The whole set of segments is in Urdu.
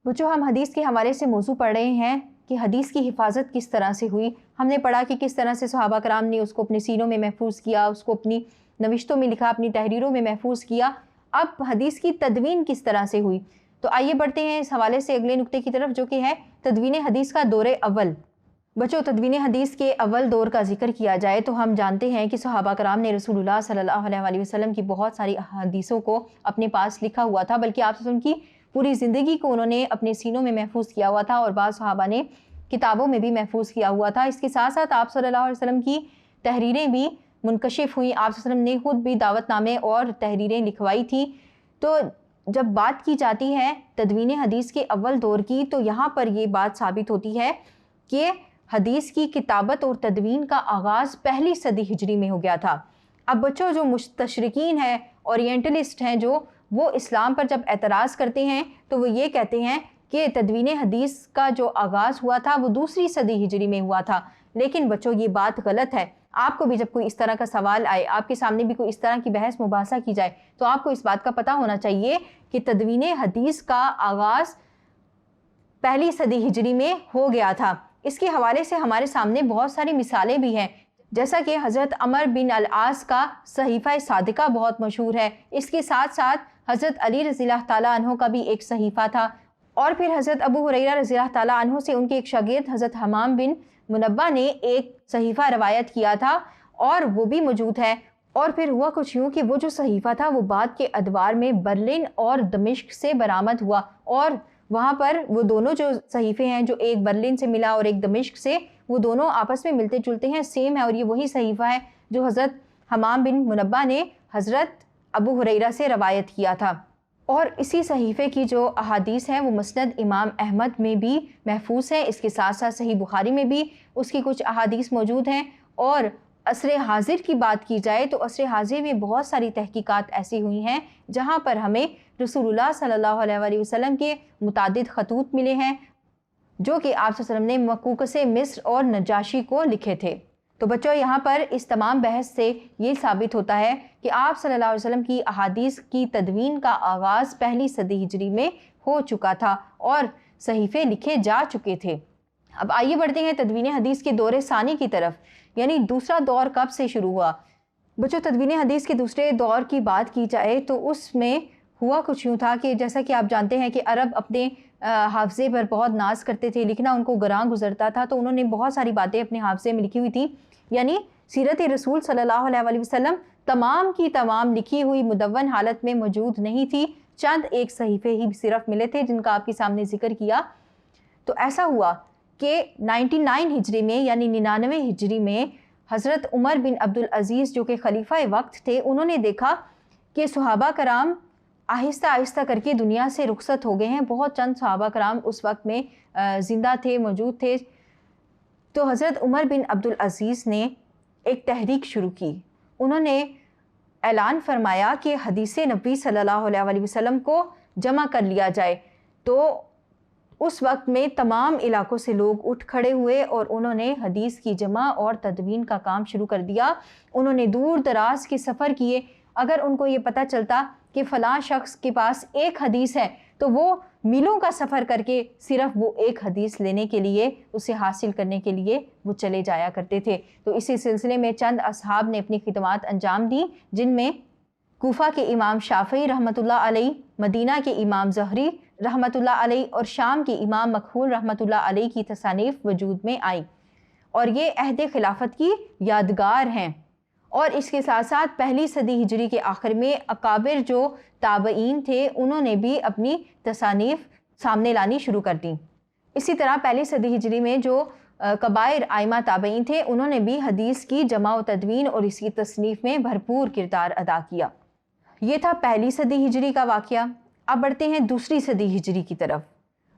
بچوں ہم حدیث کے حوالے سے موضوع پڑھ رہے ہیں کہ حدیث کی حفاظت کس طرح سے ہوئی. ہم نے پڑھا کہ کس طرح سے صحابہ کرام نے اس کو اپنے سینوں میں محفوظ کیا، اس کو اپنی نوشتوں میں لکھا، اپنی تحریروں میں محفوظ کیا. اب حدیث کی تدوین کس طرح سے ہوئی. تو آئیے بڑھتے ہیں اس حوالے سے اگلے نقطے کی طرف، جو کہ ہے تدوین حدیث کا دور اول. بچوں تدوین حدیث کے اول دور کا ذکر کیا جائے تو ہم جانتے ہیں کہ صحابہ کرام نے رسول اللہ صلی اللہ علیہ وسلم کی بہت ساری حدیثوں کو اپنے پاس لکھا ہوا تھا، بلکہ آپ وسلم کی پوری زندگی کو انہوں نے اپنے سینوں میں محفوظ کیا ہوا تھا، اور بعض صحابہ نے کتابوں میں بھی محفوظ کیا ہوا تھا. اس کے ساتھ ساتھ آپ صلی اللہ علیہ وسلم کی تحریریں بھی منکشف ہوئیں. آپ صلی اللہ علیہ وسلم نے خود بھی دعوت نامے اور تحریریں لکھوائی تھیں. تو جب بات کی جاتی ہے تدوین حدیث کے اول دور کی، تو یہاں پر یہ بات ثابت ہوتی ہے کہ حدیث کی کتابت اور تدوین کا آغاز پہلی صدی ہجری میں ہو گیا تھا. اب بچوں جو مستشرقین ہیں، اورینٹلسٹ ہیں، جو وہ اسلام پر جب اعتراض کرتے ہیں تو وہ یہ کہتے ہیں کہ تدوین حدیث کا جو آغاز ہوا تھا وہ دوسری صدی ہجری میں ہوا تھا. لیکن بچوں یہ بات غلط ہے. آپ کو بھی جب کوئی اس طرح کا سوال آئے، آپ کے سامنے بھی کوئی اس طرح کی بحث مباحثہ کی جائے، تو آپ کو اس بات کا پتہ ہونا چاہیے کہ تدوین حدیث کا آغاز پہلی صدی ہجری میں ہو گیا تھا. اس کے حوالے سے ہمارے سامنے بہت ساری مثالیں بھی ہیں، جیسا کہ حضرت عمر بن العاص کا صحیفہ صادقہ بہت مشہور ہے. اس کے ساتھ ساتھ حضرت علی رضی اللہ تعالیٰ عنہ کا بھی ایک صحیفہ تھا، اور پھر حضرت ابو ہریرہ رضی اللہ تعالیٰ عنہ سے ان کے ایک شاگرد حضرت حمام بن منبہ نے ایک صحیفہ روایت کیا تھا، اور وہ بھی موجود ہے. اور پھر ہوا کچھ یوں کہ وہ جو صحیفہ تھا وہ بعد کے ادوار میں برلن اور دمشق سے برآمد ہوا، اور وہاں پر وہ دونوں جو صحیفے ہیں، جو ایک برلن سے ملا اور ایک دمشق سے، وہ دونوں آپس میں ملتے جلتے ہیں، سیم ہے، اور یہ وہی صحیفہ ہے جو حضرت حمام بن منبہ نے حضرت ابو ہریرہ سے روایت کیا تھا. اور اسی صحیفے کی جو احادیث ہیں وہ مسند امام احمد میں بھی محفوظ ہیں. اس کے ساتھ ساتھ صحیح بخاری میں بھی اس کی کچھ احادیث موجود ہیں. اور عصر حاضر کی بات کی جائے تو عصر حاضر میں بہت ساری تحقیقات ایسی ہوئی ہیں جہاں پر ہمیں رسول اللہ صلی اللہ علیہ وسلم کے متعدد خطوط ملے ہیں، جو کہ آپ صلی اللہ علیہ وسلم نے مقوقس مصر اور نجاشی کو لکھے تھے. تو بچوں یہاں پر اس تمام بحث سے یہ ثابت ہوتا ہے کہ آپ صلی اللہ علیہ وسلم کی احادیث کی تدوین کا آغاز پہلی صدی ہجری میں ہو چکا تھا اور صحیفے لکھے جا چکے تھے. اب آئیے بڑھتے ہیں تدوین حدیث کے دور ثانی کی طرف، یعنی دوسرا دور کب سے شروع ہوا. بچوں تدوین حدیث کے دوسرے دور کی بات کی جائے تو اس میں ہوا کچھ یوں تھا کہ جیسا کہ آپ جانتے ہیں کہ عرب اپنے حافظے پر بہت ناز کرتے تھے، لکھنا ان کو گراں گزرتا تھا، تو انہوں نے بہت ساری باتیں اپنے حافظے میں لکھی ہوئی تھیں. یعنی سیرت رسول صلی اللہ علیہ وسلم تمام کی تمام لکھی ہوئی مدون حالت میں موجود نہیں تھی. چند ایک صحیفے ہی صرف ملے تھے جن کا آپ کے سامنے ذکر کیا. تو ایسا ہوا کہ 99 ہجری میں یعنی 99 ہجری میں حضرت عمر بن عبدالعزیز جو کہ خلیفہ وقت تھے، انہوں نے دیکھا کہ صحابہ کرام آہستہ آہستہ کر کے دنیا سے رخصت ہو گئے ہیں. بہت چند صحابہ کرام اس وقت میں زندہ تھے، موجود تھے. تو حضرت عمر بن عبدالعزیز نے ایک تحریک شروع کی. انہوں نے اعلان فرمایا کہ حدیث نبی صلی اللہ علیہ وسلم کو جمع کر لیا جائے. تو اس وقت میں تمام علاقوں سے لوگ اٹھ کھڑے ہوئے اور انہوں نے حدیث کی جمع اور تدوین کا کام شروع کر دیا. انہوں نے دور دراز کے سفر کیے. اگر ان کو یہ پتہ چلتا کہ فلاں شخص کے پاس ایک حدیث ہے تو وہ میلوں کا سفر کر کے صرف وہ ایک حدیث لینے کے لیے، اسے حاصل کرنے کے لیے وہ چلے جایا کرتے تھے. تو اسی سلسلے میں چند اصحاب نے اپنی خدمات انجام دیں، جن میں کوفہ کے امام شافعی رحمۃ اللہ علیہ، مدینہ کے امام زہری رحمۃ اللہ علیہ اور شام کے امام مکحول رحمۃ اللہ علیہ کی تصانیف وجود میں آئیں، اور یہ عہد خلافت کی یادگار ہیں. اور اس کے ساتھ ساتھ پہلی صدی ہجری کے آخر میں اکابر جو تابعین تھے انہوں نے بھی اپنی تصانیف سامنے لانی شروع کر دیں. اسی طرح پہلی صدی ہجری میں جو کبائر آئمہ تابعین تھے انہوں نے بھی حدیث کی جمع و تدوین اور اس کی تصنیف میں بھرپور کردار ادا کیا. یہ تھا پہلی صدی ہجری کا واقعہ. اب بڑھتے ہیں دوسری صدی ہجری کی طرف.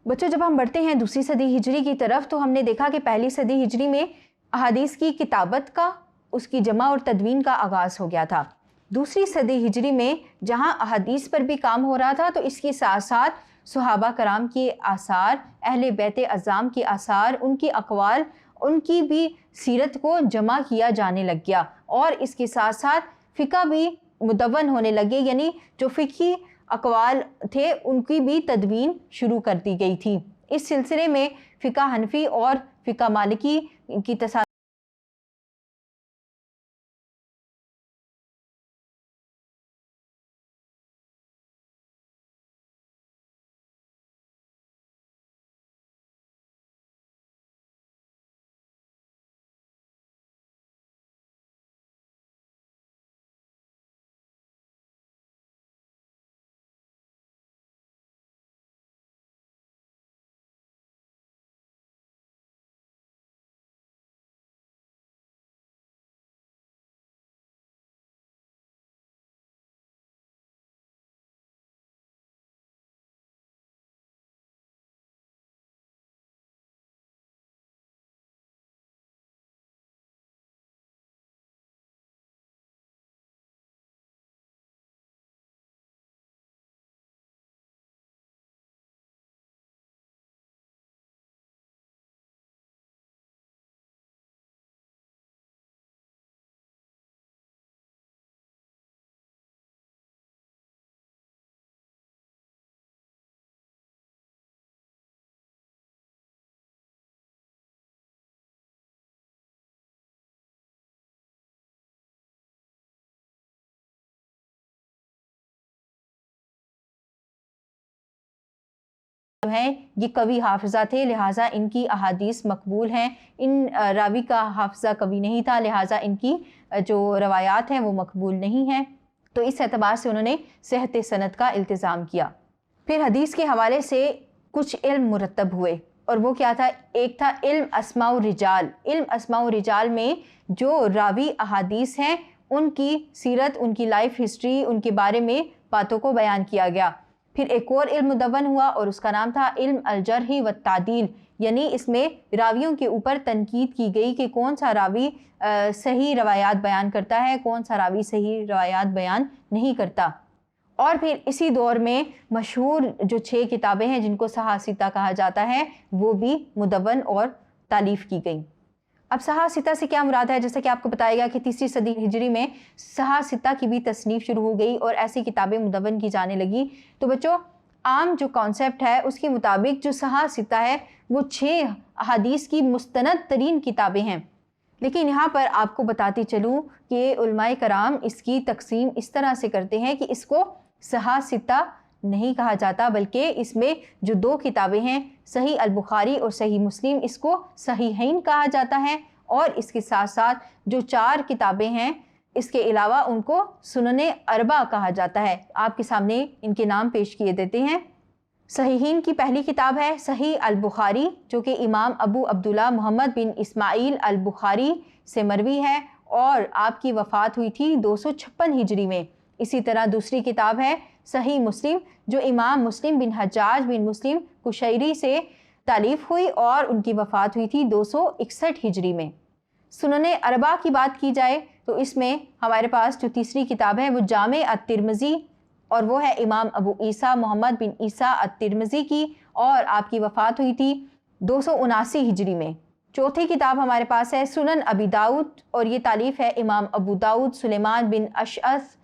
بچوں جب ہم بڑھتے ہیں دوسری صدی ہجری کی طرف تو ہم نے دیکھا کہ پہلی صدی ہجری میں احادیث کی کتابت کا، اس کی جمع اور تدوین کا آغاز ہو گیا تھا. دوسری صدی ہجری میں جہاں احادیث پر بھی کام ہو رہا تھا تو اس کے ساتھ ساتھ صحابہ کرام کے آثار، اہل بیت اعظام کے آثار، ان کی اقوال، ان کی بھی سیرت کو جمع کیا جانے لگ گیا. اور اس کے ساتھ ساتھ فقہ بھی مدون ہونے لگے، یعنی جو فقہی اقوال تھے ان کی بھی تدوین شروع کر دی گئی تھی۔ اس سلسلے میں فقہ حنفی اور فقہ مالکی کی جو ہیں یہ قوی حافظہ تھے، لہٰذا ان کی احادیث مقبول ہیں۔ ان راوی کا حافظہ قوی نہیں تھا، لہٰذا ان کی جو روایات ہیں وہ مقبول نہیں ہیں، تو اس اعتبار سے انہوں نے صحت سند کا التزام کیا۔ پھر حدیث کے حوالے سے کچھ علم مرتب ہوئے، اور وہ کیا تھا؟ ایک تھا علم اسماء الرجال۔ علم اسماء الرجال میں جو راوی احادیث ہیں ان کی سیرت، ان کی لائف ہسٹری، ان کے بارے میں باتوں کو بیان کیا گیا۔ پھر ایک اور علم مدون ہوا اور اس کا نام تھا علم الجرح والتعدیل، یعنی اس میں راویوں کے اوپر تنقید کی گئی کہ کون سا راوی صحیح روایات بیان کرتا ہے، کون سا راوی صحیح روایات بیان نہیں کرتا۔ اور پھر اسی دور میں مشہور جو 6 کتابیں ہیں جن کو صحاح ستہ کہا جاتا ہے وہ بھی مدون اور تالیف کی گئیں۔ اب صحاح ستہ سے کیا مراد ہے؟ جیسا کہ آپ کو بتایا گیا کہ 3 صدی ہجری میں صحاح ستہ کی بھی تصنیف شروع ہو گئی اور ایسی کتابیں مدون کی جانے لگی۔ تو بچوں عام جو کانسیپٹ ہے اس کے مطابق جو صحاح ستہ ہے وہ 6 احادیث کی مستند ترین کتابیں ہیں، لیکن یہاں پر آپ کو بتاتی چلوں کہ علماء کرام اس کی تقسیم اس طرح سے کرتے ہیں کہ اس کو صحاح ستہ نہیں کہا جاتا، بلکہ اس میں جو 2 کتابیں ہیں صحیح البخاری اور صحیح مسلم، اس کو صحیحین کہا جاتا ہے، اور اس کے ساتھ ساتھ جو 4 کتابیں ہیں اس کے علاوہ ان کو سنن اربع کہا جاتا ہے۔ آپ کے سامنے ان کے نام پیش کیے دیتے ہیں۔ صحیحین کی پہلی کتاب ہے صحیح البخاری، جو کہ امام ابو عبداللہ محمد بن اسماعیل البخاری سے مروی ہے، اور آپ کی وفات ہوئی تھی 256 ہجری میں۔ اسی طرح دوسری کتاب ہے صحیح مسلم، جو امام مسلم بن حجاج بن مسلم قشیری سے تالیف ہوئی اور ان کی وفات ہوئی تھی 261 ہجری میں۔ سنن اربع کی بات کی جائے تو اس میں ہمارے پاس جو تیسری کتاب ہے وہ جامع الترمذی، اور وہ ہے امام ابو عیسیٰ محمد بن عیسیٰ الترمذی کی، اور آپ کی وفات ہوئی تھی 279 ہجری میں۔ چوتھی کتاب ہمارے پاس ہے سنن ابی داؤد، اور یہ تالیف ہے امام ابو داؤد سلیمان بن اشعث،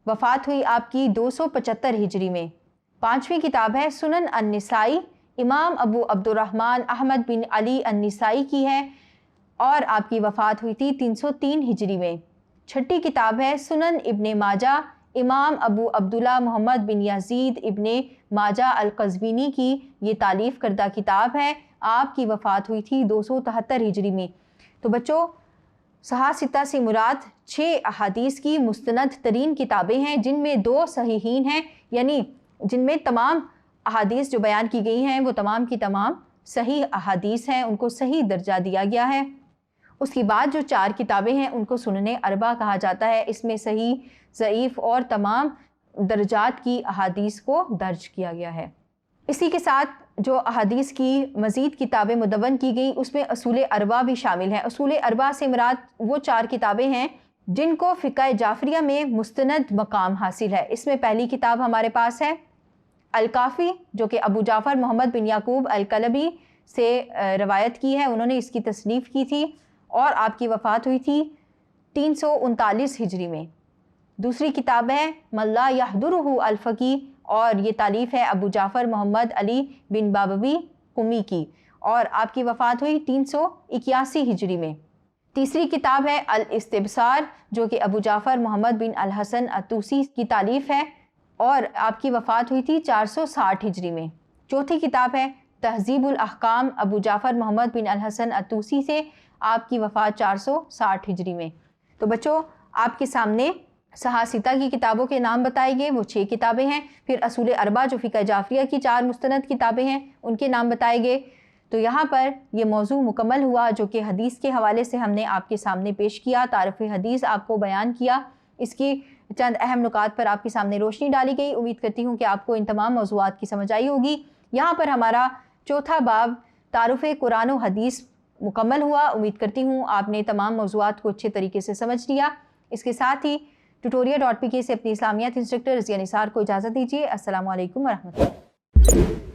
وفات ہوئی آپ کی 275 ہجری میں۔ پانچویں کتاب ہے سنن النسائی، امام ابو عبد الرحمن احمد بن علی النسائی کی ہے، اور آپ کی وفات ہوئی تھی 303 ہجری میں۔ چھٹی کتاب ہے سنن ابن ماجہ، امام ابو عبداللہ محمد بن یزید ابن ماجہ القزوینی کی یہ تالیف کردہ کتاب ہے، آپ کی وفات ہوئی تھی 273 ہجری میں۔ تو بچوں صحاح ستہ سے مراد 6 احادیث کی مستند ترین کتابیں ہیں، جن میں 2 صحیحین ہیں، یعنی جن میں تمام احادیث جو بیان کی گئی ہیں وہ تمام کی تمام صحیح احادیث ہیں، ان کو صحیح درجہ دیا گیا ہے۔ اس کے بعد جو 4 کتابیں ہیں ان کو سنن اربع کہا جاتا ہے، اس میں صحیح، ضعیف اور تمام درجات کی احادیث کو درج کیا گیا ہے۔ اسی کے ساتھ جو احادیث کی مزید کتابیں مدون کی گئی اس میں اصول اربع بھی شامل ہیں۔ اصول اربع سے مراد وہ 4 کتابیں ہیں جن کو فقہ جعفریہ میں مستند مقام حاصل ہے۔ اس میں پہلی کتاب ہمارے پاس ہے الکافی، جو کہ ابو جعفر محمد بن یعقوب الکلبی سے روایت کی ہے، انہوں نے اس کی تصنیف کی تھی اور آپ کی وفات ہوئی تھی 339 ہجری میں۔ دوسری کتاب ہے من لا یحضرہ الفقیہ، اور یہ تالیف ہے ابو جعفر محمد علی بن بابوی قمی کی، اور آپ کی وفات ہوئی 381 ہجری میں۔ تیسری کتاب ہے الاستبصار جو کہ ابو جعفر محمد بن الحسن الطوسی کی تالیف ہے، اور آپ کی وفات ہوئی تھی 460 ہجری میں۔ چوتھی کتاب ہے تہذیب الاحکام ابو جعفر محمد بن الحسن الطوسی سے، آپ کی وفات 460 ہجری میں۔ تو بچوں آپ کے سامنے صحاح کی کتابوں کے نام بتائے گئے، وہ 6 کتابیں ہیں۔ پھر اصول اربع جو فقہ جعفریہ کی 4 مستند کتابیں ہیں، ان کے نام بتائے گئے۔ تو یہاں پر یہ موضوع مکمل ہوا جو کہ حدیث کے حوالے سے ہم نے آپ کے سامنے پیش کیا، تعارف حدیث آپ کو بیان کیا، اس کی چند اہم نکات پر آپ کے سامنے روشنی ڈالی گئی۔ امید کرتی ہوں کہ آپ کو ان تمام موضوعات کی سمجھ آئی ہوگی۔ یہاں پر ہمارا چوتھا باب تعارف قرآن و حدیث مکمل ہوا۔ امید کرتی ہوں آپ نے تمام موضوعات کو اچھے طریقے سے سمجھ لیا۔ اس کے ساتھ ہی tutorial.pk سے اپنی اسلامیات انسٹرکٹر رضیہ نثار کو اجازت دیجیے۔ السلام علیکم ورحمۃ اللہ۔